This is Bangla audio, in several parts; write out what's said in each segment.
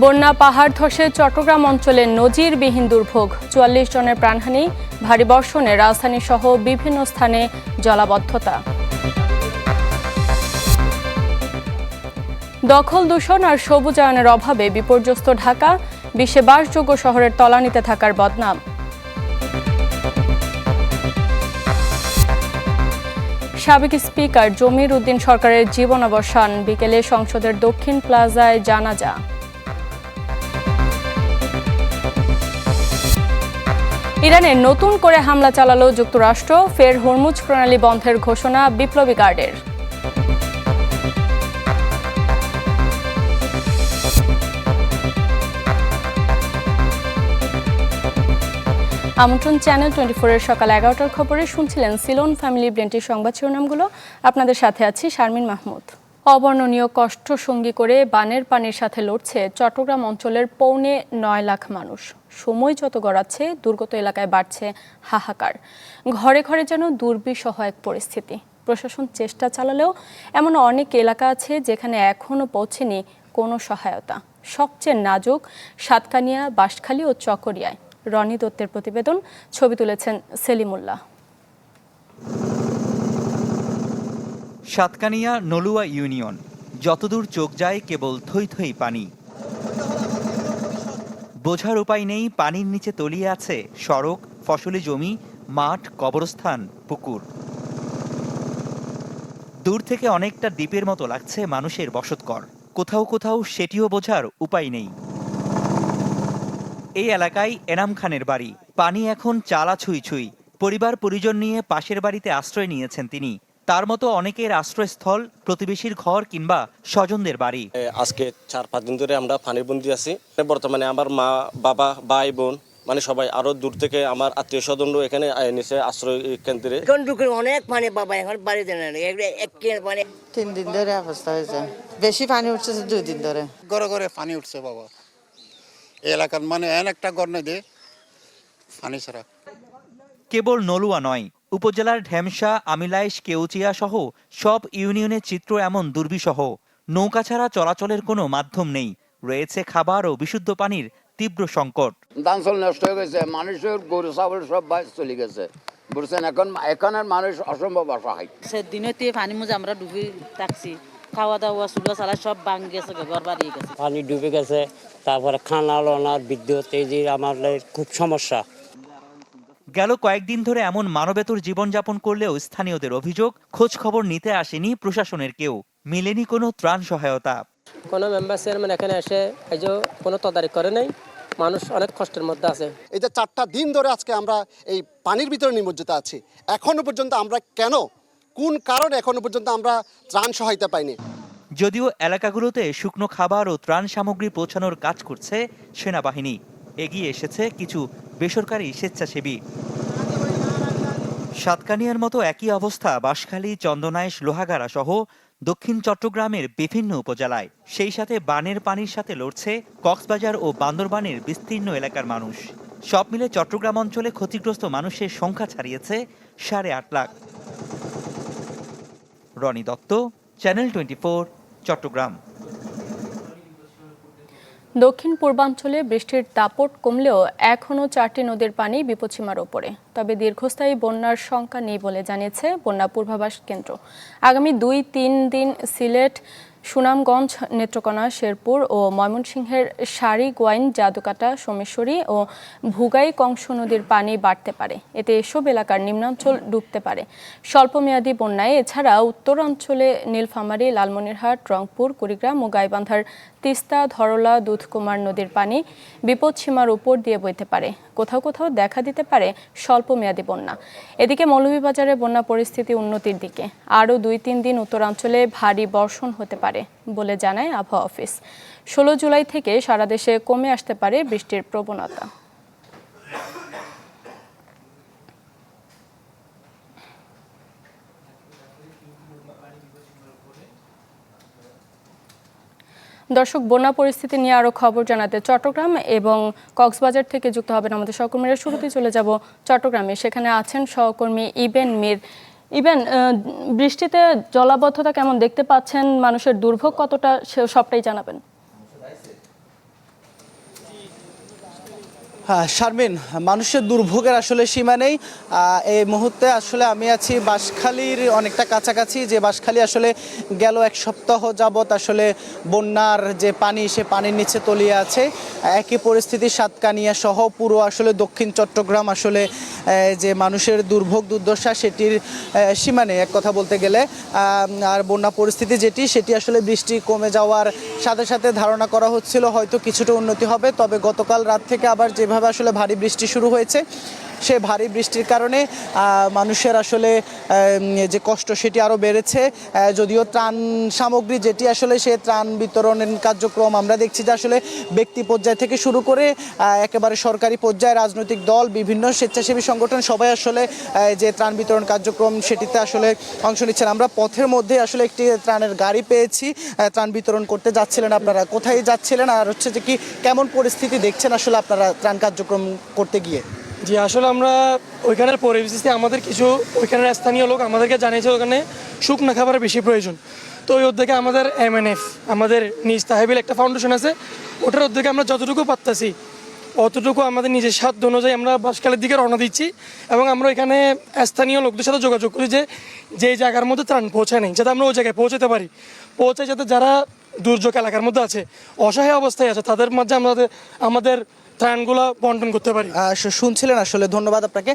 বন্যা পাহাড় ধসে চট্টগ্রাম অঞ্চলে নজিরবিহীন দুর্ভোগ, ৪৪ জনের প্রাণহানি, ভারী বর্ষণে রাজধানী সহ বিভিন্ন স্থানে জলাবদ্ধতা। দখল দূষণ আর সবুজায়নের অভাবে বিপর্যস্ত ঢাকা, বিশ্বে বাসযোগ্য শহরের তলানিতে থাকার বদনাম। সাবেক স্পিকার জমির উদ্দিন সরকারের জীবনাবসান, বিকেলে সংসদের দক্ষিণ প্লাজায় জানাজা। ইরানে নতুন করে হামলা চালালো যুক্তরাষ্ট্র, ফের হরমুজ প্রণালী বন্ধের ঘোষণা বিপ্লবী গার্ডের। আমন্ত্রণ চ্যানেল 24 এর সকাল 11টার খবরে শুনছিলেন সিলন ফ্যামিলি ব্রেন্টির সংবাদ শিরোনামগুলো। আপনাদের সাথে আছি শারমিন মাহমুদ। অবর্ণনীয় কষ্ট সঙ্গী করে বানের পানির সাথে লড়ছে চট্টগ্রাম অঞ্চলের 9.5 লাখ মানুষ। সময় যত গড়াচ্ছে দুর্গত এলাকায় বাড়ছে হাহাকার, ঘরে ঘরে যেন দুর্বিষহ এক পরিস্থিতি। প্রশাসন চেষ্টা চালালেও এমন অনেক এলাকা আছে যেখানে এখনও পৌঁছেনি কোনো সহায়তা। সবচেয়ে নাজুক সাতকানিয়া, বাঁশখালী ও চকরিয়ায়। রনি দত্তের প্রতিবেদন, ছবি তুলেছেন সেলিমুল্লাহ। সাতকানিয়া নলুয়া ইউনিয়ন, যতদূর চোখ যায় কেবল থই থই পানি। বোঝার উপায় নেই, পানির নিচে তলিয়ে আছে সড়ক, ফসলি জমি, মাঠ, কবরস্থান, পুকুর। দূর থেকে অনেকটা দ্বীপের মতো লাগছে মানুষের বসতঘর, কোথাও কোথাও সেটিও বোঝার উপায় নেই। এই এলাকায় এনাম খানের বাড়ি, পানি এখন চালা ছুঁই ছুঁই। পরিবার পরিজন নিয়ে পাশের বাড়িতে আশ্রয় নিয়েছেন তিনি। তার মতো অনেকের আশ্রয়স্থল প্রতিবেশীর ঘর কিংবা স্বজনদের বাড়ি। আজকে 4-5 দিন ধরে আমরা পানির বন্দি আছি। বর্তমানে আমার মা, বাবা, ভাই, বোন মানে সবাই আরো দূর থেকে আমার আত্মীয় স্বজনরা এখানে নিচে আশ্রয় কেন্দ্রে। অনেক পানি বাবা, এখন বাড়িতে পানি 3 দিন ধরে অবস্থা হয়েছে। বেশি পানি উঠছে 2 দিন ধরে। ঘরে ঘরে পানি উঠছে বাবা। এই এলাকার মানে একটা ঘর নাই দে পানি ছাড়া। কেবল নলুয়া নয়, উপজেলার ঢেমশা, আমিলাইশ, কেউচিয়া সহ সব ইউনিয়নের চিত্র এমন দুর্বিষহ। নৌকা ছাড়া চলাচলের কোনো মাধ্যম নেই, রয়েছে খাবার ও বিশুদ্ধ পানির তীব্র সংকট। ধান চাল নষ্ট হয়ে গেছে, মানুষের গরু ছাগল সব চলে গেছে, বুঝছেন। এখনের মানুষ অসম্ভব অসহায়। দিনতে পানি মুজে আমরা ডুবে থাকছি, খাওয়া দাওয়া চুলা চালা সব ভাঙ গেছে, ঘর বাড়িয়ে গেছে, পানি ডুবে গেছে। তারপরে খানা লনার বিদ্যুৎ, এই যে আমাদের খুব সমস্যা। গেল কয়েকদিন ধরে এমন মানবেতর জীবনযাপন করলেও স্থানীয়দের অভিযোগ, খোঁজ খবর নিতে আসেনি প্রশাসনের কেউ, মেলেনি কোনো ত্রাণ সহায়তা। কোনো মেম্বার চেয়ারম্যান এখানে এসে এই যে কোনো তদারকি করে নাই, মানুষ অনেক কষ্টের মধ্যে আছে। এই যে 4টা দিন ধরে আজকে আমরা এই পানির ভিতরে নিমজ্জিত আছি, এখনো পর্যন্ত আমরা কোন কারণে এখনো পর্যন্ত আমরা ত্রাণ সহায়তা পাইনি। যদিও এলাকাগুলোতে শুকনো খাবার ও ত্রাণ সামগ্রী পৌঁছানোর কাজ করছে সেনাবাহিনী, এগিয়ে এসেছে কিছু বেসরকারি স্বেচ্ছাসেবী। সাতকানিয়ার মতো একই অবস্থা বাঁশখালী, চন্দনাইশ, লোহাগাড়া সহ দক্ষিণ চট্টগ্রামের বিভিন্ন উপজেলায়। সেই সাথে বানের পানির সাথে লড়ছে কক্সবাজার ও বান্দরবানের বিস্তীর্ণ এলাকার মানুষ। সব মিলে চট্টগ্রাম অঞ্চলে ক্ষতিগ্রস্ত মানুষের সংখ্যা ছাড়িয়েছে 8.5 লাখ। রনি দত্ত, চ্যানেল 24, চট্টগ্রাম। দক্ষিণ পূর্বাঞ্চলে বৃষ্টির দাপট কমলেও এখনও 4টি নদীর পানি বিপদসীমার ওপরে। তবে দীর্ঘস্থায়ী বন্যার শঙ্কা নেই বলে জানিয়েছে বন্যা পূর্বাভাস কেন্দ্র। আগামী 2-3 দিন সিলেট, সুনামগঞ্জ, নেত্রকোনা, শেরপুর ও ময়মনসিংহের সারিগোয়াইন, জাদুকাটা, সোমেশ্বরী ও ভুগাই কংস নদীর পানি বাড়তে পারে। এতে এসব এলাকার নিম্নাঞ্চল ডুবতে পারে। স্বল্পমেয়াদী বন্যায় এছাড়া উত্তরাঞ্চলে নীলফামারী, লালমনিরহাট, রংপুর, কুড়িগ্রাম ও গাইবান্ধার তিস্তা, ধরলা, দুধকুমার নদীর পানি বিপদসীমার উপর দিয়ে বইতে পারে। কোথাও কোথাও দেখা দিতে পারে স্বল্পমেয়াদী বন্যা। এদিকে মৌলভীবাজারে বন্যা পরিস্থিতি উন্নতির দিকে। আরও 2-3 দিন উত্তরাঞ্চলে ভারী বর্ষণ হতে পারে বলে জানায় আবহাওয়া অফিস। 16 জুলাই থেকে সারা দেশে কমে আসতে পারে বৃষ্টির প্রবণতা। দর্শক, বন্যা পরিস্থিতি নিয়ে আরো খবর জানাতে চট্টগ্রাম এবং কক্সবাজার থেকে যুক্ত হবেন আমাদের সহকর্মীরা। শুরুতেই চলে যাব চট্টগ্রামে, সেখানে আছেন সহকর্মী ইবেন মীর। ইবেন, বৃষ্টিতে জলাবদ্ধতা কেমন দেখতে পাচ্ছেন, মানুষের দুর্ভোগ কতটা, সবটাই জানাবেন। হ্যাঁ শারমিন, মানুষের দুর্ভোগের আসলে সীমা নেই। এই মুহূর্তে আসলে আমি আছি বাঁশখালীর অনেকটা কাছাকাছি, যে বাঁশখালী আসলে গেল এক সপ্তাহ যাবৎ আসলে বন্যার যে পানি, সে পানির নিচে তলিয়ে আছে। একই পরিস্থিতি সাতকানিয়া সহ পুরো আসলে দক্ষিণ চট্টগ্রাম আসলে যে মানুষের দুর্ভোগ দুর্দশা সেটির সীমা নেই এক কথা বলতে গেলে। আর বন্যা পরিস্থিতি সেটি আসলে বৃষ্টি কমে যাওয়ার সাথে সাথে ধারণা করা হচ্ছিল হয়তো কিছুটা উন্নতি হবে, তবে গতকাল রাত থেকে আবার যেভাবে আসলে ভারী বৃষ্টি শুরু হয়েছে, সে ভারী বৃষ্টির কারণে মানুষের আসলে যে কষ্ট সেটি আরও বেড়েছে। যদিও ত্রাণ সামগ্রী যেটি আসলে সে ত্রাণ বিতরণের কার্যক্রম আমরা দেখছি যে আসলে ব্যক্তি পর্যায় থেকে শুরু করে একেবারে সরকারি পর্যায়ে রাজনৈতিক দল, বিভিন্ন স্বেচ্ছাসেবী সংগঠন সবাই আসলে যে ত্রাণ বিতরণ কার্যক্রম সেটিতে আসলে অংশ নিচ্ছেন। আমরা পথের মধ্যে আসলে একটি ত্রাণের গাড়ি পেয়েছি, ত্রাণ বিতরণ করতে যাচ্ছিলেন। আপনারা কোথায় যাচ্ছিলেন, আর হচ্ছে যে কি কেমন পরিস্থিতি দেখছেন আসলে আপনারা ত্রাণ কার্যক্রম করতে গিয়ে? জি, আসলে আমরা ওইখানের পরিস্থিতি, আমাদের কিছু ওইখানের স্থানীয় লোক আমাদেরকে জানিয়েছে ওখানে শুকনো খাবারের বেশি প্রয়োজন। তো ওই উদ্যোগে আমাদের MNF, আমাদের নিজ তাহেবিল একটা ফাউন্ডেশন আছে, ওটার উদ্যোগে আমরা যতটুকু পারতাছি অতটুকু আমাদের নিজের সাধ্য অনুযায়ী আমরা বাঁশখালীর দিকে রওনা দিচ্ছি। এবং আমরা এখানে স্থানীয় লোকদের সাথে যোগাযোগ করি যে জায়গার মধ্যে ত্রাণ পৌঁছায় নেই, যাতে আমরা ওই জায়গায় পৌঁছাতে পারি, যাতে যারা দুর্যোগ এলাকার মধ্যে আছে, অসহায় অবস্থায় আছে, তাদের মাঝে আমাদের ত্রাণগুলো বন্টন করতে পারি। শুনছিলেন আসলে, ধন্যবাদ আপনাকে।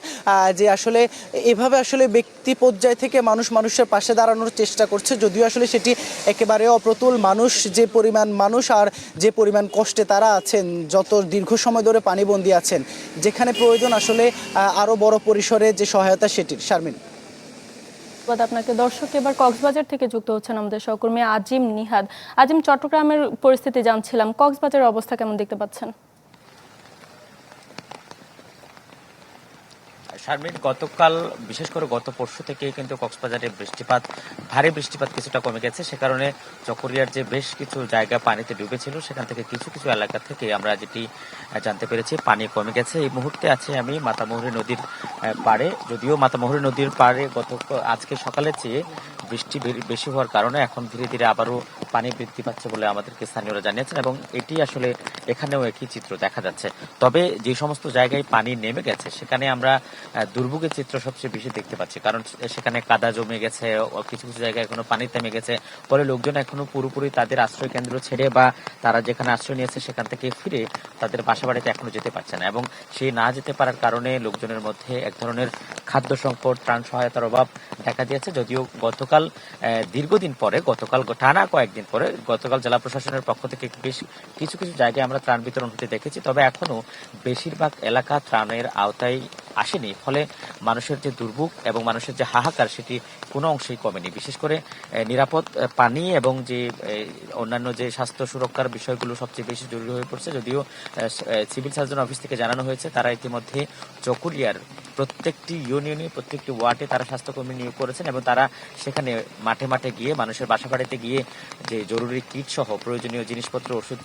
যে আসলে এভাবে আসলে ব্যক্তি পর্যায় থেকে মানুষের পাশে দাঁড়ানোর চেষ্টা করছে, যদিও আসলে সেটি একেবারে অপ্রতুল। যে পরিমাণ মানুষ আর যে পরিমাণ কষ্টে তারা আছেন, যত দীর্ঘ সময় ধরে পানিবন্দী আছেন, যেখানে প্রয়োজন আসলে আরও বড় পরিসরে যে সহায়তা সেটির। শারমিন, আপনাকে। দর্শক, এবার কক্সবাজার থেকে যুক্ত হচ্ছেন আমাদের সহকর্মী আজিম নিহাদ। আজিম, চট্টগ্রামের পরিস্থিতি জানছিলাম, কক্সবাজারের অবস্থা কেমন দেখতে পাচ্ছেন? শারমিন, গতকাল বিশেষ করে গত পরশু থেকে কিন্তু কক্সবাজারে ভারী বৃষ্টিপাত কিছুটা কমে গেছে। সে কারণে চকরিয়ার যে বেশ কিছু জায়গা পানিতে ডুবেছিল, সেখান থেকে কিছু কিছু এলাকা থেকে আমরা যেটি জানতে পেরেছি পানি কমে গেছে। এই মুহূর্তে আছি আমি মাতামুহুরী নদীর পাড়ে। যদিও মাতামুহুরী নদীর পাড়ে আজকে সকালের চেয়ে বৃষ্টি বেশি হওয়ার কারণে এখন ধীরে ধীরে আবারও পানি বৃদ্ধি পাচ্ছে বলে আমাদেরকে স্থানীয়রা জানিয়েছেন, এবং এটি আসলে এখানেও একই চিত্র দেখা যাচ্ছে। তবে যে সমস্ত জায়গায় পানি নেমে গেছে সেখানে আমরা দুর্ভোগের চিত্র সবচেয়ে বেশি দেখতে পাচ্ছি, কারণ সেখানে কাদা জমে গেছে, কিছু কিছু জায়গায় এখনো পানি থেমে গেছে। ফলে লোকজন এখনো পুরোপুরি তাদের আশ্রয় কেন্দ্র ছেড়ে বা তারা যেখানে আশ্রয় নিয়েছে সেখান থেকে ফিরে তাদের বাসা বাড়িতে এখনো যেতে পারছে না, এবং সেই না যেতে পারার কারণে লোকজনের মধ্যে এক ধরনের খাদ্য সংকট, ত্রাণ সহায়তার অভাব দেখা দিয়েছে। যদিও গতকাল দীর্ঘদিন পরে, গতকাল টানা কয়েকদিন পরে গতকাল জেলা প্রশাসনের পক্ষ থেকে বেশ কিছু কিছু জায়গায় আমরা ত্রাণ বিতরণ হতে দেখেছি, তবে এখনো বেশিরভাগ এলাকা ত্রাণের আওতায় আসেনি। ফলে মানুষের যে দুর্ভোগ এবং মানুষের যে হাহাকার সেটি কোনো অংশেই কমেনি। বিশেষ করে নিরাপদ পানি এবং যে অন্যান্য যে স্বাস্থ্য সুরক্ষার বিষয়গুলো সবচেয়ে বেশি জরুরি হয়ে পড়ছে। যদিও সিভিল সার্জন অফিস থেকে জানানো হয়েছে তারা ইতিমধ্যে চকরিয়ার প্রত্যেকটি ইউনিয়নে, প্রত্যেকটি ওয়ার্ডে তারা স্বাস্থ্যকর্মী নিয়োগ করেছেন, এবং তারা সেখানে মাঠে মাঠে গিয়ে মানুষের বাসা বাড়িতে গিয়ে যে জরুরি কিট সহ প্রয়োজনীয় জিনিসপত্র, ওষুধ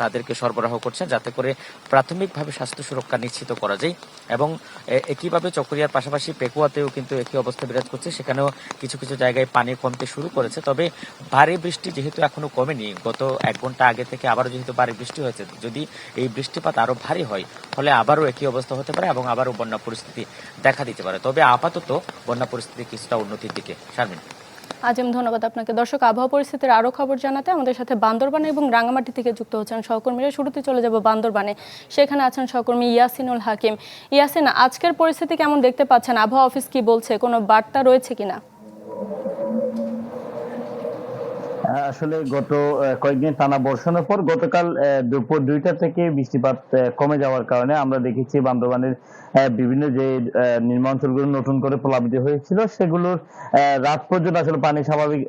তাদেরকে সরবরাহ করছেন, যাতে করে প্রাথমিকভাবে স্বাস্থ্য সুরক্ষা নিশ্চিত করা যায়। এবং একইভাবে চকরিয়ার পাশাপাশি পেকুয়াতেও কিন্তু একই অবস্থা বিরাজ করছে, সেখানেও কিছু কিছু জায়গায় পানি কমতে শুরু করেছে। তবে ভারী বৃষ্টি যেহেতু এখনো কমেনি, গত 1 ঘন্টা আগে থেকে আবারও যেহেতু ভারী বৃষ্টি হয়েছে, যদি এই বৃষ্টিপাত আরো ভারী হয় ফলে আবারও একই অবস্থা হতে পারে এবং আবারও বন্যা পরিস্থিতি দেখা দিতে পারে। তবে আপাতত বন্যা পরিস্থিতি কিছুটা উন্নতির দিকে। শারমিন, আজিম, ধন্যবাদ আপনাকে। দর্শক, আবহাওয়া পরিস্থিতির আরো খবর জানাতে আমাদের সাথে বান্দরবান এবং রাঙ্গামাটি থেকে যুক্ত হচ্ছেন সহকর্মীরা। শুরুতে চলে যাব বান্দরবানে, সেখানে আছেন সহকর্মী ইয়াসিনুল হাকিম। ইয়াসিন, আজকের পরিস্থিতি কেমন দেখতে পাচ্ছেন? আবহাওয়া অফিস কি বলছে? কোনো বার্তা রয়েছে কিনা? আসলে গত কয়েকদিন টানা বর্ষণের পর গতকাল দুপুর 2টা থেকে বৃষ্টিপাত কমে যাওয়ার কারণে আমরা দেখেছি বান্দরবানের বিভিন্ন যে নিম্নাঞ্চলগুলো নতুন করে প্লাবিত হয়েছিল সেগুলোর রাত পর্যন্ত আসলে পানি স্বাভাবিক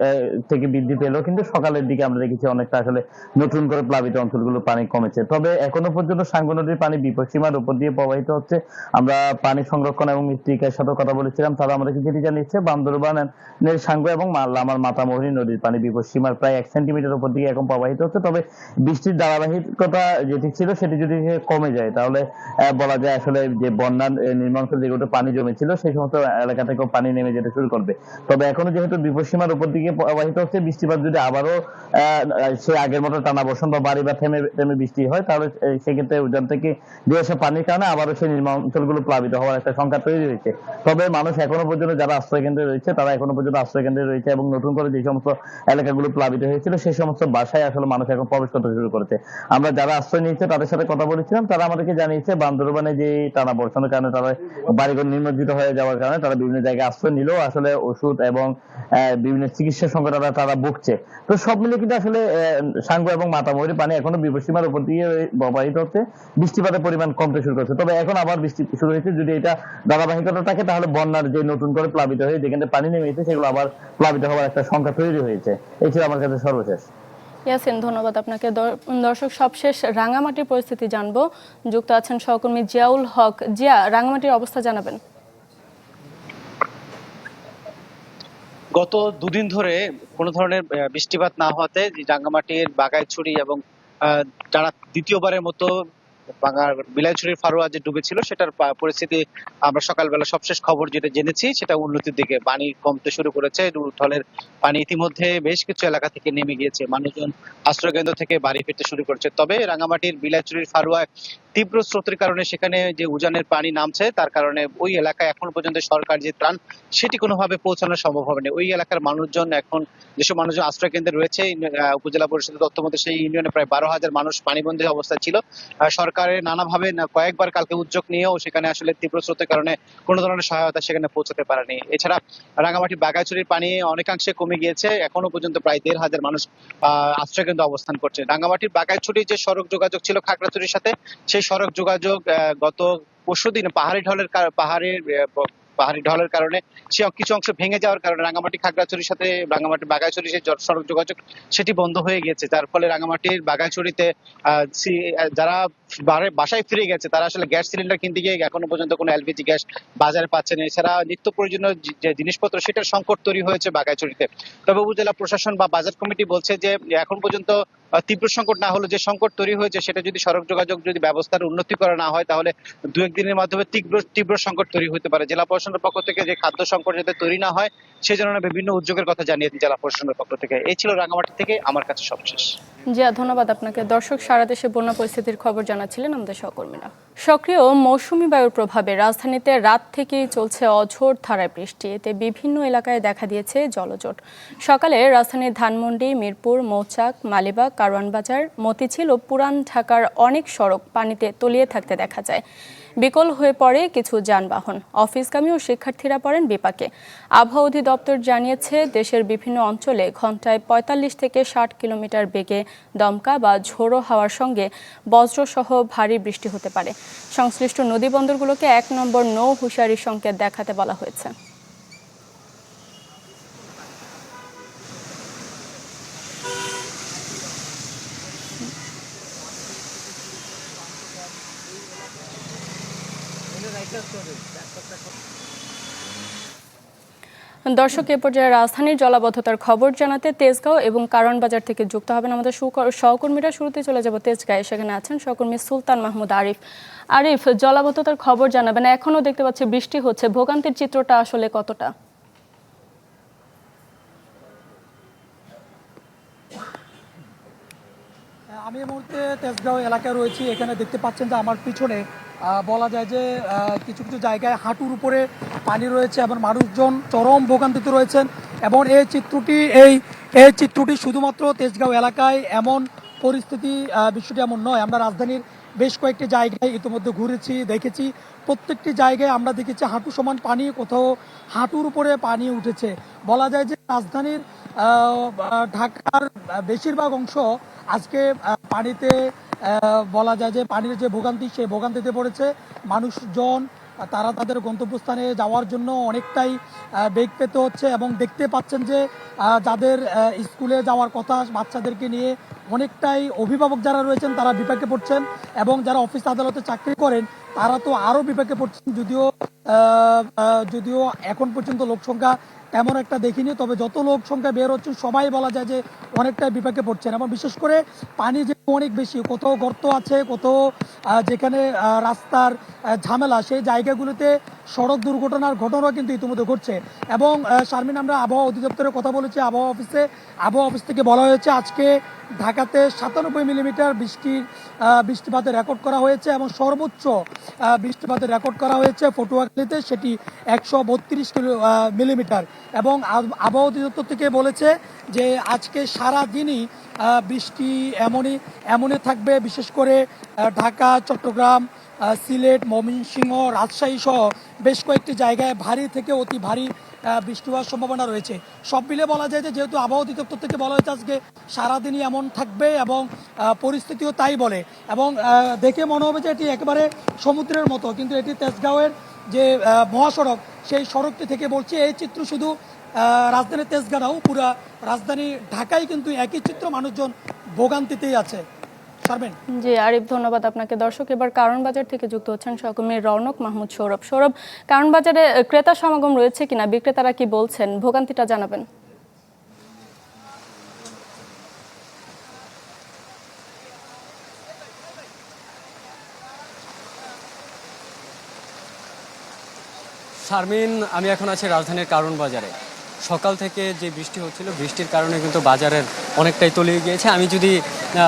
থেকে বৃদ্ধি পেল, কিন্তু সকালের দিকে আমরা দেখেছি অনেকটা আসলে নতুন করে প্লাবিত অঞ্চলগুলো পানি কমেছে। তবে এখনো পর্যন্ত সাঙ্গু নদীর পানি বিপদসীমার উপর দিয়ে প্রবাহিত হচ্ছে। আমরা পানি সংরক্ষণ এবং মৃত্তিকার সাথে কথা বলেছিলাম, তারা আমাদেরকে যেটি জানিয়েছে বান্দরবানের সাঙ্গু এবং লামার মাতামুহুরী নদীর পানি বিপদসীমা পরিমাণ প্রায় 1 সেন্টিমিটার উপর দিকে এখন প্রবাহিত হচ্ছে। তবে বৃষ্টির ধারাবাহিকতা যেটি ছিল সেটি যদি কমে যায় তাহলে বলা যায় আসলে যে বন্যার নিম্নাঞ্চল যেগুলো পানি জমেছিল সেই সমস্ত এলাকা থেকেও পানি নেমে যেতে শুরু করবে। তবে এখনো যেহেতু বিপদসীমার উপর দিকে প্রবাহিত হচ্ছে, বৃষ্টিপাত যদি আবারও সে আগের মতো টানা বর্ষণ বা বাড়ি বা থেমে থেমে বৃষ্টি হয় তাহলে সেক্ষেত্রে উজান থেকে ধুয়ে আসা পানির কারণে আবারও সেই নিম্নাঞ্চলগুলো প্লাবিত হওয়ার একটা সংখ্যা তৈরি হয়েছে। তবে মানুষ এখনো পর্যন্ত যারা আশ্রয় কেন্দ্রে রয়েছে তারা এখনো পর্যন্ত আশ্রয় কেন্দ্রে রয়েছে এবং নতুন করে যে সমস্ত এলাকাগুলো প্লাবিত হয়েছিল সেই সমস্ত বাসায় আসলে মানুষ এখন প্রবেশ করতে শুরু করেছে। আমরা যারা আশ্রয় নিয়েছে তাদের সাথে কথা বলেছিলাম, তারা আমাদেরকে জানিয়েছে বান্দরবানে যে টানা বর্ষণের কারণে তারা বাড়িঘর নিমজ্জিত হয়ে যাওয়ার কারণে তারা বিভিন্ন জায়গায় আশ্রয় নিলেও আসলে ওষুধ এবং বিভিন্ন চিকিৎসা সংকট তারা ভুগছে। তো সব মিলে কিন্তু আসলে সাঙ্গু এবং মাতামুহুরী পানি এখনো বিপদসীমার উপর দিয়ে প্রবাহিত হচ্ছে, বৃষ্টিপাতের পরিমাণ কমতে শুরু করছে। তবে এখন আবার বৃষ্টি শুরু হয়েছে, যদি এটা ধারাবাহিকতা থাকে তাহলে বন্যার যে নতুন করে প্লাবিত হয়ে যেখানে পানি নেমেছে সেগুলো আবার প্লাবিত হওয়ার একটা সংখ্যা তৈরি হয়েছে। এই ছিল আমার কাছে সর্বশেষ। ইয়াসিন, ধন্যবাদ আপনাকে। দর্শক, সবশেষ রাঙ্গামাটির পরিস্থিতি জানবো। যুক্ত আছেন সহকর্মী জিয়াউল হক। জিয়া, রাঙ্গামাটির অবস্থা জানাবেন। গত দুদিন ধরে কোনো ধরনের বৃষ্টিপাত না হওয়াতে রাঙ্গামাটির বাগাইছড়ি এবং যারা দ্বিতীয়বারের মতো বিলাইছড়ির ফারুয়া যে ডুবেছিল সেটার পরিস্থিতি আমরা সকালবেলা সবশেষ খবর যেটা জেনেছি সেটা উন্নতির দিকে, পানি কমতে শুরু করেছে। ঢলের পানি ইতিমধ্যে বেশ কিছু এলাকা থেকে নেমে গিয়েছে, মানুষজন আশ্রয়কেন্দ্র থেকে বাড়ি ফিরতে শুরু করেছে। তবে রাঙ্গামাটির বিলাইছড়ির ফারুয়া তীব্র স্রোতের কারণে সেখানে যে উজানের পানি নামছে তার কারণে ওই এলাকায় এখন পর্যন্ত সরকার যে ত্রাণ সেটি কোনোভাবে পৌঁছানো সম্ভব হবে না। ওই এলাকার মানুষজন এখন যেসব মানুষজন আশ্রয় কেন্দ্রে রয়েছে, উপজেলা পরিষদের তথ্য মতে সেই ইউনিয়নে প্রায় 12,000 মানুষ পানিবন্দী অবস্থায় ছিল। সরকারের নানাভাবে কয়েকবার কালকে উদ্যোগ নিয়েও সেখানে আসলে তীব্র স্রোতের কারণে কোনো ধরনের সহায়তা সেখানে পৌঁছাতে পারেনি। এছাড়া রাঙ্গামাটি বাগাইছড়ির পানি অনেকাংশে কমে গিয়েছে, এখনো পর্যন্ত প্রায় 1,500 মানুষ আশ্রয় কেন্দ্রে অবস্থান করছে। রাঙ্গামাটির বাগাইছড়ির যে সড়ক যোগাযোগ ছিল খাগড়াছড়ির সাথে, সেই সড়ক যোগাযোগ গত পরশুদিন পাহাড়ি ঢলের কারণে সে কিছু অংশ ভেঙে যাওয়ার কারণে রাঙ্গামাটি খাগড়াছড়ির সাথে রাঙ্গামাটি বাগাইছড়ি যে সড়ক যোগাযোগ সেটি বন্ধ হয়ে গিয়েছে, যার ফলে রাঙ্গামাটির বাগাইছড়িতে যারা বাসায় ফিরে গেছে তারা আসলে গ্যাস সিলিন্ডার কিনতে গিয়ে এখনো পর্যন্ত কোনো এলপিজি গ্যাস বাজারে পাচ্ছে না। এছাড়া নিত্য প্রয়োজনীয় যে জিনিসপত্র সেটার সংকট তৈরি হয়েছে বাগাইছড়িতে। তবে উপজেলা প্রশাসন বা বাজার কমিটি বলছে যে এখন পর্যন্ত তীব্র সংকট না হলে যে সংকট তৈরি হয়েছে সেটা যদি সড়ক যোগাযোগ যদি ব্যবস্থার উন্নতি করা না হয় তাহলে 2-1 দিনের মাধ্যমে তীব্র সংকট তৈরি হতে পারে। জেলা প্রশাসনের পক্ষ থেকে যে খাদ্য সংকট যাতে তৈরি না হয় সেই জন্য বিভিন্ন উদ্যোগের কথা জানিয়ে জেলা প্রশাসনের পক্ষ থেকে। এই ছিল রাঙ্গামাটি থেকে আমার কাছে সবশেষ। জিয়া, ধন্যবাদ আপনাকে। দর্শক, সারা দেশে বন্যা পরিস্থিতির খবর জানাচ্ছিলেন আমাদের সহকর্মীরা। সক্রিয় মৌসুমী বায়ুর প্রভাবে রাজধানীতে রাত থেকেই চলছে অঝোর ধারায় বৃষ্টি, এতে বিভিন্ন এলাকায় দেখা দিয়েছে জলজট। সকালে রাজধানীর ধানমন্ডি, মিরপুর, মৌচাক, মালিবাগ, কারওয়ান বাজার, মতিঝিল ও পুরান ঢাকার অনেক সড়ক পানিতে তলিয়ে থাকতে দেখা যায়। বিকল হয়ে পড়ে কিছু যানবাহন, অফিসগামী ও শিক্ষার্থীরা পড়েন বিপাকে। আবহাওয়া অধিদপ্তর জানিয়েছে দেশের বিভিন্ন অঞ্চলে ঘন্টায় 45 থেকে 60 কিলোমিটার বেগে দমকা বা ঝোড়ো হাওয়ার সঙ্গে বজ্রসহ ভারী বৃষ্টি হতে পারে। সংশ্লিষ্ট নদী বন্দরগুলোকে 1 নম্বর নৌ হুঁশিয়ারি সংকেত দেখাতে বলা হয়েছে। দর্শক, এ পর্যায়ে রাজধানীর জলাবদ্ধতার খবর জানাতে তেজগাঁও এবং কারওয়ান বাজার থেকে যুক্ত হবেন আমাদের সহকর্মীরা। শুরুতে চলে যাব তেজগাঁয়ে, সেখানে আছেন সহকর্মী সুলতান মাহমুদ আরিফ। আরিফ, জলাবদ্ধতার খবর জানাবেন। এখনো দেখতে পাচ্ছি বৃষ্টি হচ্ছে, ভোগান্তির চিত্রটা আসলে কতটা? আমি এই মুহূর্তে তেজগাঁও এলাকায় রয়েছি। এখানে দেখতে পাচ্ছেন যে আমার পিছনে বলা যায় যে কিছু কিছু জায়গায় হাঁটুর উপরে পানি রয়েছে এবং মানুষজন চরম ভোগান্তিতে রয়েছেন। এবং এই চিত্রটি শুধুমাত্র তেজগাঁও এলাকায় এমন পরিস্থিতি, বিষয়টি এমন নয়। আমরা রাজধানীর বেশ কয়েকটি জায়গায় ইতিমধ্যে ঘুরেছি, দেখেছি। প্রত্যেকটি জায়গায় আমরা দেখেছি হাঁটু সমান পানি, কোথাও হাঁটুর উপরে পানি উঠেছে। বলা যায় যে রাজধানীর ঢাকার বেশিরভাগ অংশ আজকে পানিতে, বলা যায় যে পানির যে ভোগান্তি সেই ভোগান্তিতে পড়েছে মানুষজন। তারা তাদের গন্তব্যস্থানে যাওয়ার জন্য অনেকটাই বেগ পেতে হচ্ছে এবং দেখতে পাচ্ছেন যে যাদের স্কুলে যাওয়ার কথা বাচ্চাদেরকে নিয়ে অনেকটাই অভিভাবক যারা রয়েছেন তারা বিপাকে পড়ছেন এবং যারা অফিস আদালতে চাকরি করেন তারা তো আরও বিপাকে পড়ছেন। যদিও যদিও এখন পর্যন্ত লোক সংখ্যা তেমন একটা দেখিনি, তবে যত লোক সংখ্যা বের হচ্ছে সবাই বলা যায় যে অনেকটাই বিপাকে পড়ছেন। এবং বিশেষ করে পানি যে অনেক বেশি, কোথাও গর্ত আছে, কোথাও যেখানে রাস্তার ঝামেলা, সেই জায়গাগুলোতে সড়ক দুর্ঘটনার ঘটনাও কিন্তু ইতিমধ্যে ঘটছে। এবং শারমিন, আমরা আবহাওয়া অধিদপ্তরের কথা বলেছি, আবহাওয়া অফিস থেকে বলা হয়েছে আজকে ঢাকাতে 97 মিলিমিটার বৃষ্টিপাতের রেকর্ড করা হয়েছে এবং সর্বোচ্চ বৃষ্টিপাতের রেকর্ড করা হয়েছে পটুয়াখালীতে, সেটি 132 মিলিমিটার। এবং আবহাওয়া অধিদপ্তর থেকে বলেছে যে আজকে সারা দিনই বৃষ্টি এমনই থাকবে। বিশেষ করে ঢাকা, চট্টগ্রাম, সিলেট, ময়মনসিংহ, রাজশাহী সহ বেশ কয়েকটি জায়গায় ভারী থেকে অতি ভারী বৃষ্টি হওয়ার সম্ভাবনা রয়েছে। সব মিলে বলা যায় যে যেহেতু আবহাওয়া অধিদপ্তর থেকে বলা হয়েছে আজকে সারাদিনই এমন থাকবে এবং পরিস্থিতিও তাই বলে। এবং দেখে মনে হবে যে এটি একেবারে সমুদ্রের মতো, কিন্তু এটি তেজগাঁওয়ের যে মহাসড়ক, সেই সড়কটি থেকে বলছি। এই চিত্র শুধু রাজধানী তেজগাঁও, পুরা রাজধানী ঢাকায় কিন্তু একই চিত্র, মানুষজন ভোগান্তিতেই আছে। জি আরিফ, ধন্যবাদ আপনাকে। দর্শক, এবার কারণ বাজার থেকে যুক্ত হচ্ছেন সহকর্মী রৌনক মাহমুদ সৌরভ। সৌরভ, কারণ বাজারে ক্রেতা সমাগম রয়েছে কিনা, বিক্রেতারা কি বলছেন, ভোগান্তিটা জানাবেন। শারমিন, আমি এখন আছি রাজধানীর কারণ বাজারে। সকাল থেকে যে বৃষ্টি হচ্ছিল, বৃষ্টির কারণে কিন্তু বাজারের অনেকটাই তলিয়ে গিয়েছে। আমি যদি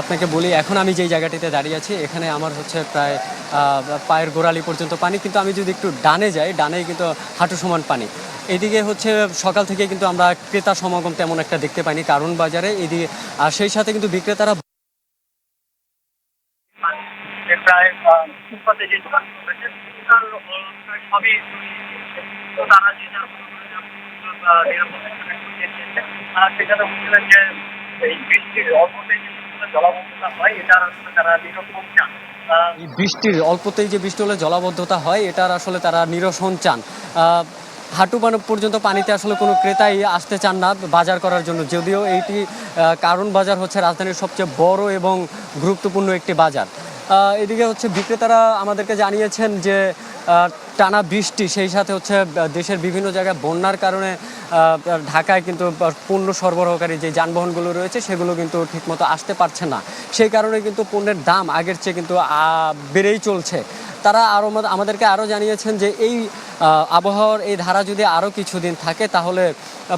আপনাকে বলি, এখন আমি যেই জায়গাটিতে দাঁড়িয়ে আছি, এখানে আমার হচ্ছে প্রায় পায়ের গোড়ালি পর্যন্ত পানি, কিন্তু আমি যদি একটু ডানে যাই, ডানে কিন্তু হাঁটু সমান পানি। এদিকে হচ্ছে সকাল থেকে কিন্তু আমরা ক্রেতা সমাগম তেমন একটা দেখতে পাইনি কারণ বাজারে এদিকে। আর সেই সাথে কিন্তু বিক্রেতারা বৃষ্টির অল্পতেই যে বৃষ্টি হলে জলাবদ্ধতা হয়, এটার আসলে তারা নিরসন চান। হাঁটু পর্যন্ত পানিতে আসলে কোনো ক্রেতাই আসতে চান না বাজার করার জন্য, যদিও এইটি কারণ বাজার হচ্ছে রাজধানীর সবচেয়ে বড় এবং গুরুত্বপূর্ণ একটি বাজার। এদিকে হচ্ছে বিক্রেতারা আমাদেরকে জানিয়েছেন যে টানা বৃষ্টি, সেই সাথে হচ্ছে দেশের বিভিন্ন জায়গায় বন্যার কারণে ঢাকায় কিন্তু পণ্য সরবরাহকারী যে যানবাহনগুলো রয়েছে সেগুলো কিন্তু ঠিকমতো আসতে পারছে না। সেই কারণে কিন্তু পণ্যের দাম আগের চেয়ে কিন্তু বেড়েই চলছে। তারা আমাদেরকে আরও জানিয়েছেন যে এই আবহাওয়ার এই ধারা যদি আরও কিছুদিন থাকে তাহলে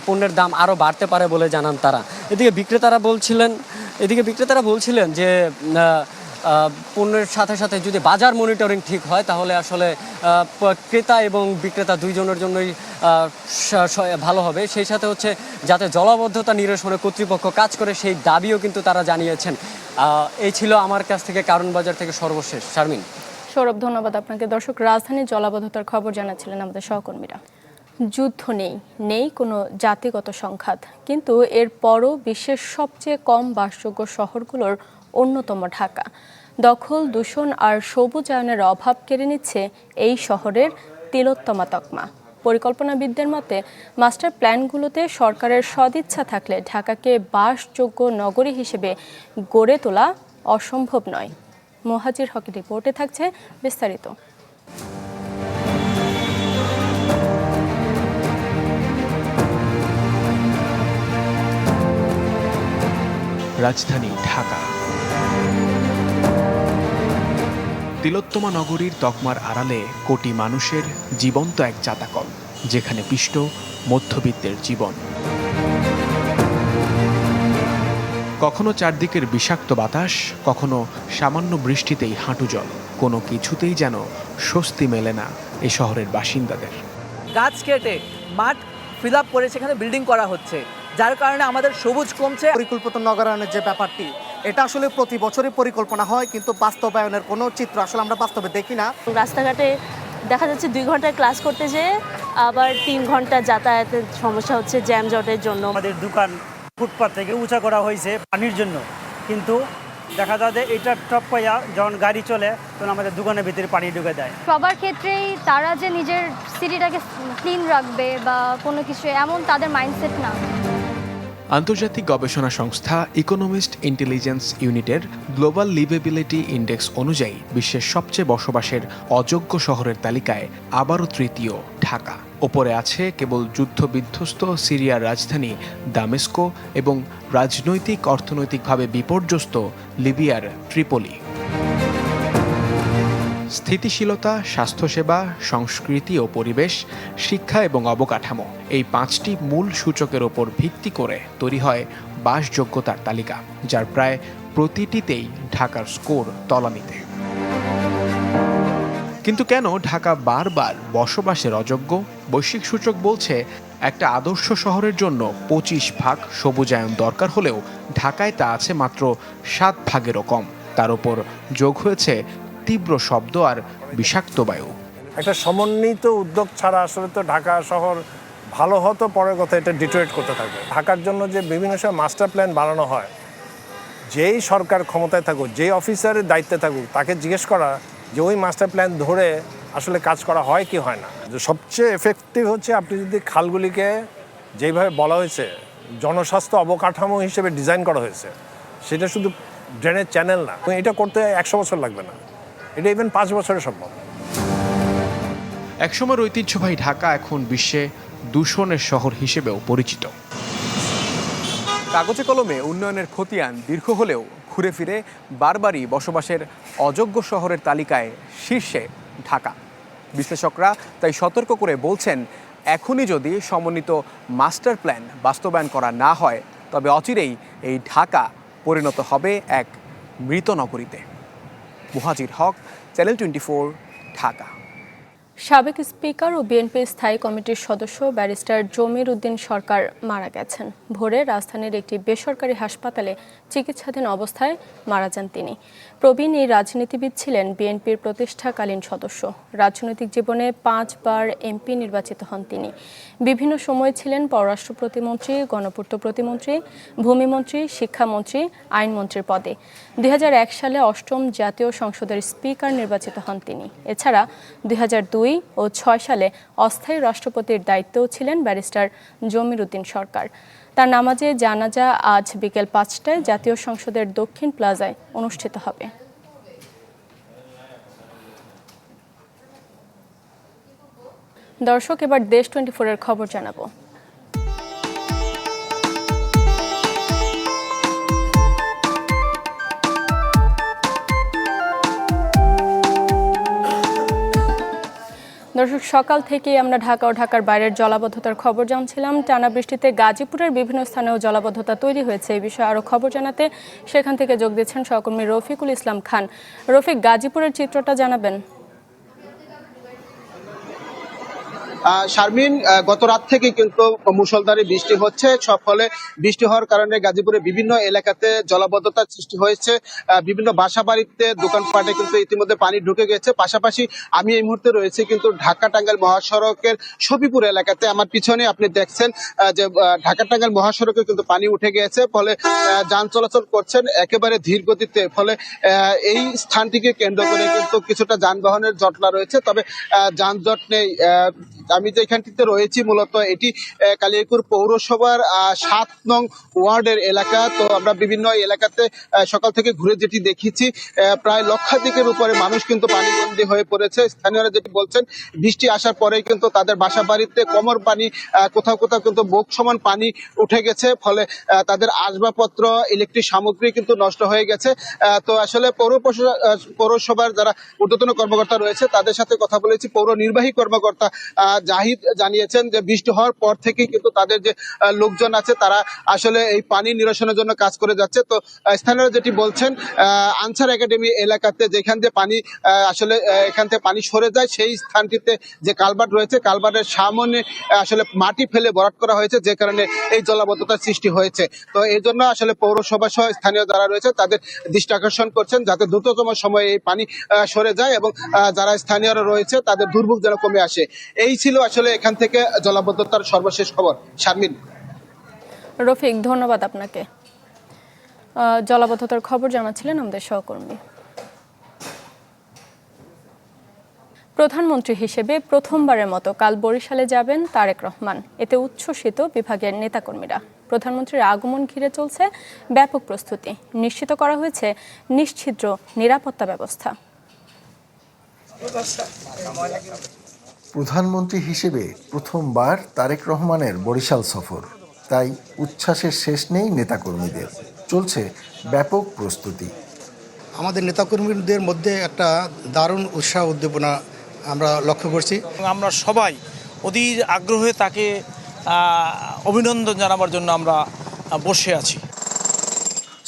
পণ্যের দাম আরও বাড়তে পারে বলে জানান তারা। এদিকে বিক্রেতারা বলছিলেন যে পণ্যের সাথে সাথে যদি বাজার মনিটরিং ঠিক হয় তাহলে আসলে ক্রেতা এবং বিক্রেতা দুইজনের জন্যই ভালো হবে। সেই সাথে হচ্ছে যাতে জলাবদ্ধতা নিরসনে কর্তৃপক্ষ কাজ করে, সেই দাবিও কিন্তু তারা জানিয়েছেন। এই ছিল আমার কাছ থেকে কারণ বাজার থেকে সর্বশেষ। শারমিন। সৌরভ, ধন্যবাদ আপনাকে। দর্শক, রাজধানীর জলাবদ্ধতার খবর জানাচ্ছিলেন আমাদের সহকর্মীরা। যুদ্ধ নেই কোনো জাতিগত সংঘাত, কিন্তু এরপরও বিশ্বের সবচেয়ে কম বাসযোগ্য শহরগুলোর অন্যতম ঢাকা। দখল, দূষণ আর সবুজায়নের অভাব কেড়ে নিচ্ছে এই শহরের তিলোত্তমা তকমা। পরিকল্পনাবিদদের মতে মাস্টার প্ল্যানগুলোতে সরকারের সদিচ্ছা থাকলে ঢাকাকে বাসযোগ্য নগরী হিসেবে গড়ে তোলা অসম্ভব নয়। মোহাজির হকের রিপোর্টে থাকছে বিস্তারিত। রাজধানী ঢাকা। তিলোত্তমা নগরীর তকমার আড়ালে কোটি মানুষের জীবন্ত এক জাতাকল, যেখানে পিষ্ট মধ্যবিত্তের জীবন। কখনো চারদিকের বিষাক্ত বাতাস, কখনো সামান্য বৃষ্টিতেই হাঁটু জল, কোনো কিছুতেই যেন স্বস্তি মেলে না এই শহরের বাসিন্দাদের। গাছ কেটে মাঠ ফিল আপ করে সেখানে বিল্ডিং করা হচ্ছে, যার কারণে আমাদের সবুজ কমছে। পরিকল্পিত নগরায়নের যে ব্যাপারটি, এটা আসলে প্রতি বছরই পরিকল্পনা হয়, কিন্তু বাস্তবায়নের কোনো চিত্র আসলে আমরা বাস্তবে দেখি না। রাস্তাঘাটে দেখা যাচ্ছে 2 ঘন্টায় ক্লাস করতে যেয়ে আবার 3 ঘন্টা যাতায়াতের সমস্যা হচ্ছে জ্যামজটের জন্য। আমাদের দোকান ফুটপাত থেকে উঁচা করা হয়েছে পানির জন্য, কিন্তু দেখা যায় যে এটা টপ পাইয়া যখন গাড়ি চলে তখন আমাদের দোকানের ভিতরে পানি ঢুকে দেয়। সবার ক্ষেত্রেই তারা যে নিজের সিটিটাকে ক্লিন রাখবে বা কোনো কিছু, এমন তাদের মাইন্ডসেট না। আন্তর্জাতিক গবেষণা সংস্থা ইকোনমিস্ট ইন্টেলিজেন্স ইউনিটের গ্লোবাল লিভেবিলিটি ইন্ডেক্স অনুযায়ী বিশ্বের সবচেয়ে বসবাসের অযোগ্য শহরের তালিকায় আবারও তৃতীয় ঢাকা। ওপরে আছে কেবল যুদ্ধবিধ্বস্ত সিরিয়ার রাজধানী দামেস্কো এবং রাজনৈতিক অর্থনৈতিকভাবে বিপর্যস্ত লিবিয়ার ট্রিপলি। স্থিতিশীলতা, স্বাস্থ্যসেবা, সংস্কৃতি ও পরিবেশ, শিক্ষা এবং অবকাঠামো, এই 5টি মূল সূচকের ওপর ভিত্তি করে তৈরি হয় বাসযোগ্যতার তালিকা, যার প্রায় প্রতিটিতেই ঢাকার স্কোর তলানিতে। কিন্তু কেন ঢাকা বারবার বসবাসের অযোগ্য? বৈশ্বিক সূচক বলছে একটা আদর্শ শহরের জন্য 25 ভাগ সবুজায়ন দরকার হলেও ঢাকায় তা আছে মাত্র 7 ভাগেরও কম। তার উপর যোগ হয়েছে তীব্র শব্দ আর বিষাক্ত বায়ু। একটা সমন্বিত উদ্যোগ ছাড়া আসলে তো ঢাকা শহর ভালো হতো, পরের কথা এটা ডিটোরেট করতে থাকবে। ঢাকার জন্য যে বিভিন্ন সময় মাস্টার প্ল্যান বানানো হয়, যেই সরকার ক্ষমতায় থাকুক, যেই অফিসারের দায়িত্বে থাকুক, তাকে জিজ্ঞেস করা যে ওই মাস্টার প্ল্যান ধরে আসলে কাজ করা হয় কি হয় না। সবচেয়ে এফেক্টিভ হচ্ছে আপনি যদি খালগুলিকে যেইভাবে বলা হয়েছে জনস্বাস্থ্য অবকাঠামো হিসেবে ডিজাইন করা হয়েছে, সেটা শুধু ড্রেনের চ্যানেল না, এটা করতে 100 বছর লাগবে না, এটা ইভেন 5 বছরে সম্ভব। একসময়ের ঐতিহ্যবাহী ঢাকা এখন বিশ্বে দূষণের শহর হিসেবেও পরিচিত। কাগজে কলমে উন্নয়নের খতিয়ান দীর্ঘ হলেও ঘুরে ফিরে বারবারই বসবাসের অযোগ্য শহরের তালিকায় শীর্ষে ঢাকা। বিশ্লেষকরা তাই সতর্ক করে বলছেন, এখনই যদি সমন্বিত মাস্টার প্ল্যান বাস্তবায়ন করা না হয়, তবে অচিরেই এই ঢাকা পরিণত হবে এক মৃত নগরীতে। মুহাজির হক, চ্যানেল 24, ঢাকা। সাবেক স্পিকার ও বিএনপির স্থায়ী কমিটির সদস্য ব্যারিস্টার জমির উদ্দিন সরকার মারা গেছেন। ভোরে রাজধানীর একটি বেসরকারি হাসপাতালে চিকিৎসাধীন অবস্থায় মারা যান তিনি। প্রবীণ এই রাজনীতিবিদ ছিলেন বিএনপির প্রতিষ্ঠাকালীন সদস্য। রাজনৈতিক জীবনে 5 বার এমপি নির্বাচিত হন তিনি। বিভিন্ন সময়ে ছিলেন পররাষ্ট্র প্রতিমন্ত্রী, গণপূর্ত প্রতিমন্ত্রী, ভূমিমন্ত্রী, শিক্ষামন্ত্রী, আইনমন্ত্রীর পদে। 2001 সালে 8ম জাতীয় সংসদের স্পিকার নির্বাচিত হন তিনি। এছাড়া 2002 ও 6 সালে অস্থায়ী রাষ্ট্রপতির দায়িত্বেও ছিলেন ব্যারিস্টার জমির উদ্দিন সরকার। তার নামাজে জানাজা আজ বিকেল 5টায় জাতীয় সংসদের দক্ষিণ প্লাজায় অনুষ্ঠিত হবে। দর্শক, এবার দেশ 24 এর খবর জানাবো। দর্শক, সকাল থেকে আমরা ঢাকা ও ঢাকার বাইরের জলাবদ্ধতার খবর জানছিলাম। টানা বৃষ্টিতে গাজীপুরের বিভিন্ন স্থানেও জলাবদ্ধতা তৈরি হয়েছে। এই বিষয়ে আরও খবর জানাতে সেখান থেকে যোগ দিচ্ছেন সহকর্মী রফিকুল ইসলাম খান। রফিক, গাজীপুরের চিত্রটা জানাবেন। শারমিন, গত রাত থেকে কিন্তু মুষলধারে বৃষ্টি হচ্ছে। সব ফলে বৃষ্টি হওয়ার কারণে গাজীপুরে বিভিন্ন এলাকাতে জলাবদ্ধতার সৃষ্টি হয়েছে। বিভিন্ন বাসা বাড়িতে, দোকানপাটে কিন্তু ইতিমধ্যে পানি ঢুকে গেছে। পাশাপাশি আমি এই মুহূর্তে রয়েছে কিন্তু ঢাকা টাঙ্গাইল মহাসড়কের শফিপুর এলাকাতে। আমার পিছনে আপনি দেখছেন যে ঢাকা টাঙ্গাইল মহাসড়কে কিন্তু পানি উঠে গিয়েছে, ফলে যান চলাচল করছেন একেবারে ধীর গতিতে। ফলে এই স্থানটিকে কেন্দ্র করে কিন্তু কিছুটা যানবাহনের জটলা রয়েছে, তবে যানজট নেই। আমি যেখানটিতে রয়েছি মূলত এটি কালিয়াকৈর পৌরসভার 7 নং ওয়ার্ডের এলাকা। তো আমরা বিভিন্ন এলাকাতে সকাল থেকে ঘুরে যেটি দেখেছি, প্রায় লক্ষাধিকের উপরে মানুষ কিন্তু পানিবন্দী হয়ে পড়েছে। স্থানীয়রা যেটি বলছেন, বৃষ্টি আসার পরে কিন্তু তাদের বাসা বাড়িতে কোমর পানি, কোথাও কোথাও কিন্তু বুক সমান পানি উঠে গেছে। ফলে তাদের আসবাবপত্র, ইলেকট্রিক সামগ্রী কিন্তু নষ্ট হয়ে গেছে। তো আসলে পৌরসভার যারা ঊর্ধ্বতন কর্মকর্তা রয়েছে তাদের সাথে কথা বলেছি। পৌর নির্বাহী কর্মকর্তা জাহিদ জানিয়েছেন যে বৃষ্টি হওয়ার পর থেকে কিন্তু তাদের যে লোকজন আছে তারা আসলে এই পানি নিরসনের জন্য কাজ করে যাচ্ছে। তো স্থানীয়রা যেটি বলছেন, আনসার একাডেমি এলাকাতে যেখান দিয়ে পানি আসলে এখান থেকে পানি সরে যায়, সেই স্থানটিতে যে কালভার্ট রয়েছে, কালভার্টের সামনে আসলে মাটি ফেলে ভরাট করা হয়েছে, যে কারণে এই জলাবদ্ধতার সৃষ্টি হয়েছে। তো এই জন্য আসলে পৌরসভা সহ স্থানীয় যারা রয়েছে তাদের দৃষ্টি আকর্ষণ করছেন যাতে দ্রুততম সময়ে এই পানি সরে যায় এবং যারা স্থানীয়রা রয়েছে তাদের দুর্ভোগ যেন কমে আসে। এই ছিল আসলে এখান থেকে জলাবদ্ধতার সর্বশেষ খবর। শারমিন। রফিক, ধন্যবাদ আপনাকে। জলাবদ্ধতার খবর জানাচ্ছিলেন আমাদের সহকর্মী। প্রধানমন্ত্রী হিসেবে প্রথমবারের মতো কাল বরিশালে যাবেন তারেক রহমান। এতে উচ্ছ্বসিত বিভাগের নেতাকর্মীরা। প্রধানমন্ত্রীর আগমন ঘিরে চলছে ব্যাপক প্রস্তুতি। নিশ্চিত করা হয়েছে নিশ্ছিদ্র নিরাপত্তা ব্যবস্থা। প্রধানমন্ত্রী হিসেবে প্রথমবার তারেক রহমানের বরিশাল সফর, তাই উচ্ছ্বাসের শেষ নেই নেতাকর্মীদের। চলছে ব্যাপক প্রস্তুতি। আমাদের নেতাকর্মীদের মধ্যে একটা দারুণ উৎসাহ উদ্দীপনা আমরা লক্ষ্য করছি। আমরা সবাই অধীর আগ্রহে তাকে অভিনন্দন জানাবার জন্য আমরা বসে আছি।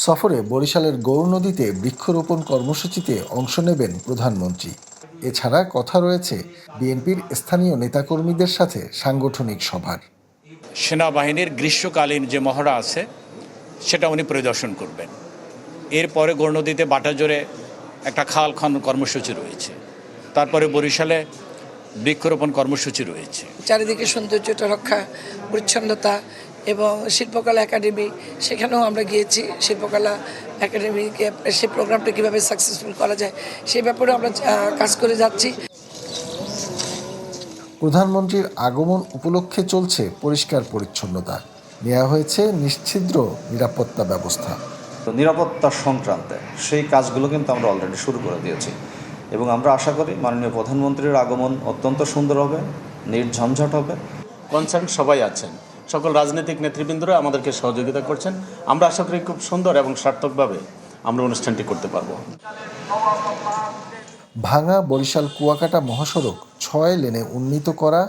সফরে বরিশালের গৌর নদীতে বৃক্ষরোপণ কর্মসূচিতে অংশ নেবেন প্রধানমন্ত্রী। এছাড়া কথা রয়েছে বিএনপির স্থানীয় নেতাকর্মীদের সাথে সাংগঠনিক সভার। সেনাবাহিনীর গ্রীষ্মকালীন যে মহড়া আছে সেটা উনি পরিদর্শন করবেন। এরপরে গৌরনদীতে বাটাজোরে একটা খাল খনন কর্মসূচি রয়েছে। তারপরে বরিশালে বৃক্ষরোপণ কর্মসূচি রয়েছে। চারিদিকে সৌন্দর্যটা রক্ষা, পরিচ্ছন্নতা এবং শিল্পকলা একাডেমি, সেখানেও আমরা গিয়েছি। শিল্পকলা একাডেমিকে সেই প্রোগ্রামটা কীভাবে সাকসেসফুল করা যায় সেই ব্যাপারে আমরা কাজ করে যাচ্ছি। প্রধানমন্ত্রীর আগমন উপলক্ষে চলছে পরিষ্কার পরিচ্ছন্নতা, নেওয়া হয়েছে নিশ্ছিদ্র নিরাপত্তা ব্যবস্থা। নিরাপত্তা সংক্রান্তে সেই কাজগুলো কিন্তু আমরা অলরেডি শুরু করে দিয়েছি এবং আমরা আশা করি মাননীয় প্রধানমন্ত্রীর আগমন অত্যন্ত সুন্দর হবে, নির্ঝঞ্ঝাট হবে। কনসার্ন সবাই আছেন, সকল রাজনৈতিক নেতৃবৃন্দরা আমাদেরকে সহযোগিতা করছেন। আমরা আশা করি খুব সুন্দর এবং সার্থকভাবে আমরা অনুষ্ঠানটি করতে পারব। ভাঙা বরিশাল কুয়াকাটা মহাসড়ক 6 লেনে উন্নীত করা,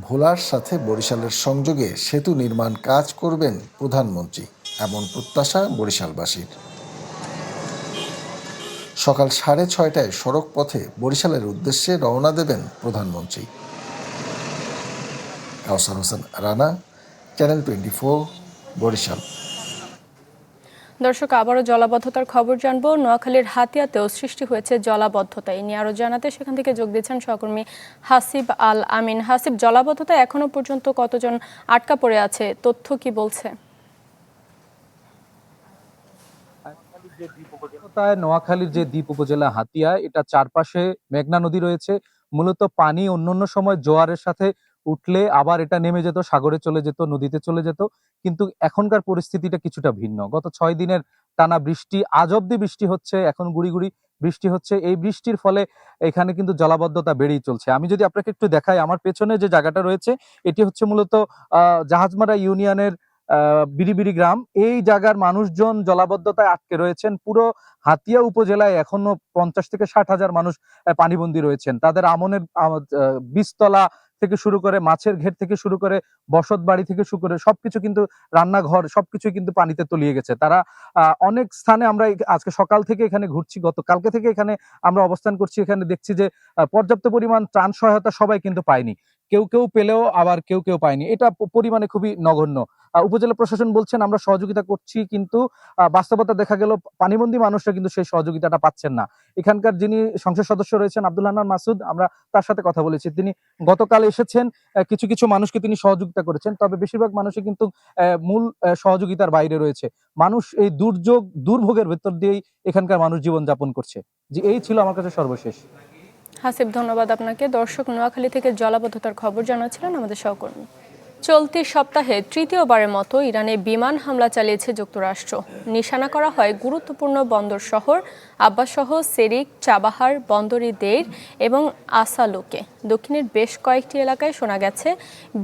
ভোলার সাথে বরিশালের সংযোগে সেতু নির্মাণ কাজ করবেন প্রধানমন্ত্রী, এমন প্রত্যাশা বরিশালবাসীর। সকাল 6:30টায় সড়ক পথে বরিশালের উদ্দেশ্যে রওনা দেবেন প্রধানমন্ত্রী। কাউসার হোসেন রানা, চ্যানেল 24, বরিশাল। দর্শক, আবারও জলাবদ্ধতার খবর জানবো। নোয়াখালীর হাতিয়াতেও সৃষ্টি হয়েছে জলাবদ্ধতা। এই নিয়ে আরো জানাতে সেখান থেকে যোগ দিচ্ছেন সহকর্মী হাসিব আল আমিন। হাসিব, জলাবদ্ধতা এখনো পর্যন্ত কতজন আটকা পড়ে আছে, তথ্য কি বলছে? নোয়াখালীর যে দ্বীপ উপজেলা হাতিয়া, এটা চারপাশে মেঘনা নদী রয়েছে। মূলত পানি অন্যান্য সময় জোয়ারের সাথে উঠলে আবার এটা নেমে যেত, সাগরে চলে যেত, নদীতে চলে যেত, কিন্তু এখনকার পরিস্থিতিটা কিছুটা ভিন্ন। গত 6 দিনের টানা বৃষ্টি, আজ অব্দি বৃষ্টি হচ্ছে, এখন গুড়ি গুড়ি বৃষ্টি হচ্ছে। এই বৃষ্টির ফলে এখানে কিন্তু জলাবদ্ধতা বেড়েই চলছে। আমি যদি আপনাকে একটু দেখাই, আমার পেছনে যে জায়গাটা রয়েছে এটি হচ্ছে মূলত জাহাজমারা ইউনিয়নের বিড়িবিড়ি গ্রাম। এই জায়গার মানুষজন জলাবদ্ধতায় আটকে রয়েছেন। পুরো হাতিয়া উপজেলায় এখনো 50 থেকে 60 হাজার মানুষ পানিবন্দী রয়েছেন। তাদের আমনের বীজতলা থেকে শুরু করে, মাছের ঘের থেকে শুরু করে, বসত বাড়ি থেকে শুরু করে সবকিছু কিন্তু, রান্নাঘর সবকিছু কিন্তু পানিতে তলিয়ে গেছে। তারা অনেক স্থানে, আমরা আজকে সকাল থেকে এখানে ঘুরছি, গতকালকে থেকে এখানে আমরা অবস্থান করছি, এখানে দেখছি যে পর্যাপ্ত পরিমাণ ত্রাণ সহায়তা সবাই কিন্তু পায়নি। কেউ কেউ পেলেও আবার কেউ কেউ পায়নি। এটা পরিমাণে খুবই নগণ্য। উপজেলা প্রশাসন বলছেন আমরা সহযোগিতা করছি, কিন্তু বাস্তবতা দেখা গেল পানিবন্দী মানুষরা কিন্তু সেই সহযোগিতাটা পাচ্ছেন না। এখানকার যিনি সংসদ সদস্য রয়েছেন আব্দুল হান্নান মাসুদ, আমরা তার সাথে কথা বলেছি। তিনি গতকাল এসেছেন, কিছু কিছু মানুষকে তিনি সহযোগিতা করেছেন, তবে বেশিরভাগ মানুষই কিন্তু মূল সহযোগিতার বাইরে রয়েছে। মানুষ এই দুর্ভোগের ভেতর দিয়েই এখানকার মানুষ জীবনযাপন করছে। জি, এই ছিল আমার কাছে সর্বশেষ। হাসিব, ধন্যবাদ আপনাকে। দর্শক, নোয়াখালী থেকে জলাবদ্ধতার খবর জানাচ্ছিলেন আমাদের সহকর্মী। চলতি সপ্তাহে তৃতীয়বারের মতো ইরানে বিমান হামলা চালিয়েছে যুক্তরাষ্ট্র। নিশানা করা হয় গুরুত্বপূর্ণ বন্দর শহর আব্বাসসহ সেরিক, চাবাহার, বন্দরি দেইর এবং আসালুকে। দক্ষিণের বেশ কয়েকটি এলাকায় শোনা গেছে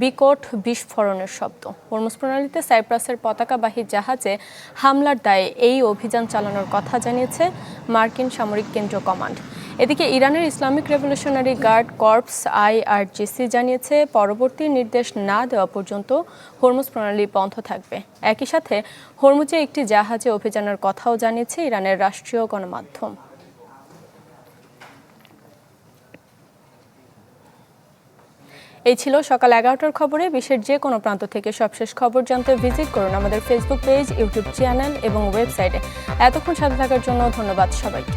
বিকট বিস্ফোরণের শব্দ। হরমুজ প্রণালীতে সাইপ্রাসের পতাকাবাহী জাহাজে হামলার দায়ে এই অভিযান চালানোর কথা জানিয়েছে মার্কিন সামরিক কেন্দ্রীয় কমান্ড। এদিকে ইরানের Islamic revolutionary guard corps IRGC জানিয়েছে পরবর্তী নির্দেশ না দেওয়া পর্যন্ত হরমুজ প্রণালী বন্ধ থাকবে। একই সাথে হরমুজে একটি জাহাজে অভিযানের কথাও জানিয়েছে ইরানের রাষ্ট্রীয় গণমাধ্যম। এই ছিল সকাল 11টার খবরে। বিশ্বের যে কোনো প্রান্ত থেকে সবশেষ খবর জানতে ভিজিট করুন আমাদের ফেসবুক পেজ, ইউটিউব চ্যানেল এবং ওয়েবসাইটে। এতক্ষণ সাথে থাকার জন্য ধন্যবাদ সবাইকে।